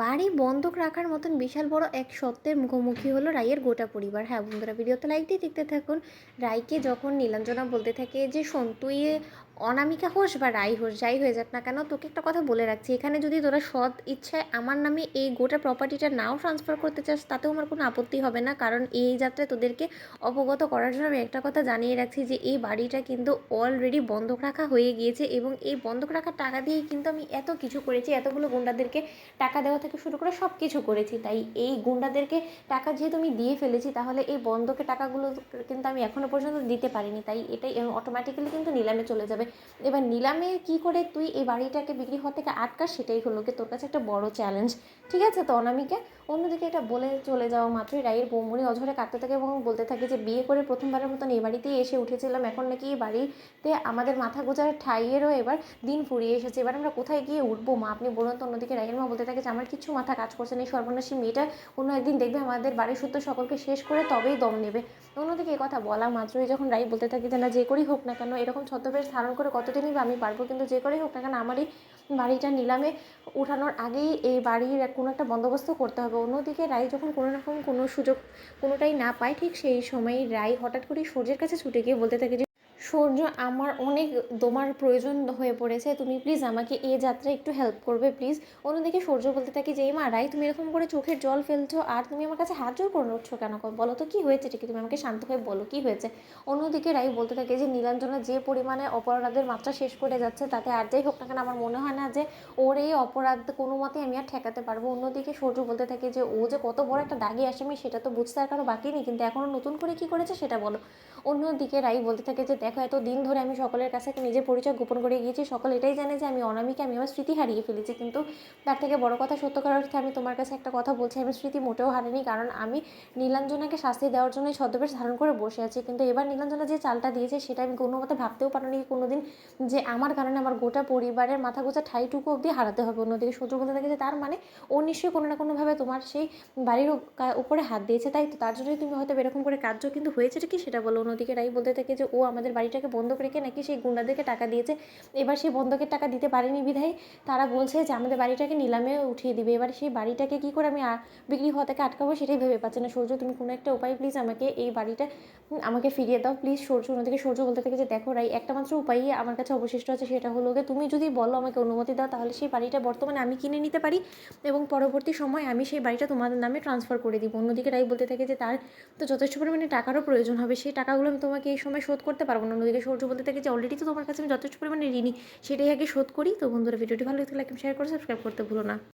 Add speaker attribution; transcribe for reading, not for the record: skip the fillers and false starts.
Speaker 1: বাড়ি বন্ধক রাখার মতন বিশাল বড় এক সত্যের মুখোমুখি হলো রাইয়ের গোটা পরিবার। হ্যাঁ বন্ধুরা, ভিডিওতে লাইক দিয়ে দেখতে থাকুন। রাইকে যখন নীলাঞ্জনা বলতে থাকে যে শোন, তুই অনামিকা হোস বা রাই হোস, যাই হয়ে যাক না কেন, তোকে একটা কথা বলে রাখছি, এখানে যদি তোরা সৎ ইচ্ছায় আমার নামে এই গোটা প্রপার্টিটা নাও ট্রান্সফার করতে চাস তাতেও আমার কোনো আপত্তি হবে না, কারণ এই যাত্রায় তোদেরকে অবগত করার জন্য আমি একটা কথা জানিয়ে রাখছি যে এই বাড়িটা কিন্তু অলরেডি বন্ধক রাখা হয়ে গিয়েছে, এবং এই বন্ধক রাখার টাকা দিয়েই কিন্তু আমি এত কিছু করেছি, এতগুলো গুন্ডাদেরকে টাকা দেওয়া থেকে শুরু করে সব কিছু করেছি। তাই এই গুন্ডাদেরকে টাকা যেহেতু আমি দিয়ে ফেলেছি, তাহলে এই বন্ধকের টাকাগুলো কিন্তু আমি এখনও পর্যন্ত দিতে পারিনি, তাই এটাই অটোমেটিক্যালি কিন্তু নিলামে চলে যাবে। এবার নিলামে কি করে তুই এই বাড়িটাকে বিক্রি হওয়া থেকে আটকাস, সেটাই হলো কি তোর কাছে একটা বড় চ্যালেঞ্জ। ঠিক আছে তো অনামিকা? অন্যদিকে এটা বলে চলে যাওয়া মাত্রই রায়ের বৌমনি অঝরে কাঁদতে থাকে এবং বলতে থাকে যে বিয়ে করে প্রথমবারের মতন এই বাড়িতেই এসে উঠেছিলাম, এখন নাকি এই বাড়িতে আমাদের মাথা গোজার ঠাইয়েরও এবার দিন ফুরিয়ে এসেছে, এবার আমরা কোথায় গিয়ে উঠবো মা, আপনি বলুন তো। অন্যদিকে রায়ের মা বলতে থাকে যে আমার কিছু মাথা কাজ করছে না, এই সর্বনাশী মেয়েটা কোনো একদিন দেখবে আমাদের বাড়ির সূত্র সকলকে শেষ করে তবেই দম নেবে। অন্যদিকে এই কথা বলা মাত্রই যখন রাই বলতে থাকে যে না, যে করেই হোক না কেন, এরকম ছদ্মবেশ ধারণ করে কতদিনই বা আমি পারবো, কিন্তু যে করেই হোক না কেন আমার এই বাড়িটা নিলামে উঠানোর আগেই এই বাড়ির কোনো একটা বন্দোবস্ত করতে হবে। অন্যদিকে রাই যখন কোনো রকম কোনো সুযোগ কোনোটাই না পায়, ঠিক সেই সময়ই রাই হঠাৎ করেই সূর্যের কাছে ছুটে গিয়ে বলতে থাকে যে সূর্য, আমার অনেক তোমার প্রয়োজন হয়ে পড়েছে, তুমি প্লিজ আমাকে এই যাত্রায় একটু হেল্প করবে প্লিজ। অন্যদিকে সূর্য বলতে থাকে যে এই মা রাই, তুমি এরকম করে চোখের জল ফেলছো আর তুমি আমার কাছে হাত জোর করছো কেন, বলো তো কী হয়েছে, ঠিক তুমি আমাকে শান্ত হয়ে বলো কী হয়েছে। অন্যদিকে রাই বলতে থাকে যে নীলাঞ্জনা যে পরিমাণে অপরাধের মাত্রা শেষ করে যাচ্ছে, তাতে আর যাই হোক না কেন আমার মনে হয় না যে ওর এই অপরাধ কোনো মতেই আমি আর ঠেকাতে পারবো। অন্যদিকে সূর্য বলতে থাকে যে ও যে কত বড় একটা দাগি আসামি সেটা তো বুঝতে আর কারো বাকি নেই, কিন্তু এখনও নতুন করে কী করেছে সেটা বলো। অন্যদিকে রাই বলতে থাকে যে দেখো, এত দিন ধরে আমি সকলের কাছে একটা নিজের পরিচয় গোপন করে গিয়েছি, সকল এটাই জানে যে আমি অনামিকা, আমি আমার স্মৃতি হারিয়ে ফেলেছি, কিন্তু তার থেকে বড় কথা, সত্যকার অর্থে আমি তোমার কাছে একটা কথা বলছি, আমি স্মৃতি মোটেও হারিনি, কারণ আমি নীলাঞ্জনাকে শাস্তি দেওয়ার জন্য ছদ্মবেশ ধারণ করে বসে আছি, কিন্তু এবার নীলাঞ্জনা যে চালটা দিয়েছে সেটা আমি কোনো মতে ভাবতেও পারিনি কোনো দিন যে আমার কারণে আমার গোটা পরিবারের মাথা গোছা ঠাইটুকু অবধি হারাতে হবে। অন্যদিকে সূর্য বলতে থাকে যে তার মানে ও নিশ্চয়ই কোনো না কোনোভাবে তোমার সেই বাড়ির উপরে হাত দিয়েছে, তাই তো তার জন্যই তুমি হয়তো এরকম করে কার্য, কিন্তু হয়েছে কি সেটা বলো। অন্যদিকে রাই বলতে থাকে যে ও আমাদের বাড়িটাকে বন্ধক রেখে নাকি সেই গুন্ডাদেরকে টাকা দিয়েছে, এবার সেই বন্ধকের টাকা দিতে পারেনি বিধায় তারা বলছে যে আমাদের বাড়িটাকে নিলামে উঠিয়ে দিবে, এবার সেই বাড়িটাকে কী করে আমি বিক্রি হওয়া থেকে আটকাবো সেটাই ভেবে পাচ্ছে না। সূর্য, তুমি কোনো একটা উপায় প্লিজ আমাকে এই বাড়িটা আমাকে ফিরিয়ে দাও প্লিজ সূর্য। অন্যদিকে সূর্য বলতে থাকে যে দেখো রাই, একটা মাত্র উপায়ই আমার কাছে অবশিষ্ট আছে, সেটা হলো যে তুমি যদি বলো আমাকে অনুমতি দাও, তাহলে সেই বাড়িটা বর্তমানে আমি কিনে নিতে পারি এবং পরবর্তী সময় আমি সেই বাড়িটা তোমাদের নামে ট্রান্সফার করে দিব। অন্যদিকে রাই বলতে থাকে যে তার তো যথেষ্ট পরিমাণে টাকারও প্রয়োজন হবে, সেই টাকাগুলো আমি তোমাকে এই সময় শোধ করতে পারবো না। অন্যদিকে সূর্য বলতে থাকে যে অলরেডি তো তোমার কাছে আমি যথেষ্ট পরিমাণে ঋণী, সেটাই আগে শোধ করি। তো বন্ধুরা, ভিডিওটি ভালো লাগলে লাইক শেয়ার করে সাবস্ক্রাইব করতে ভুলো না।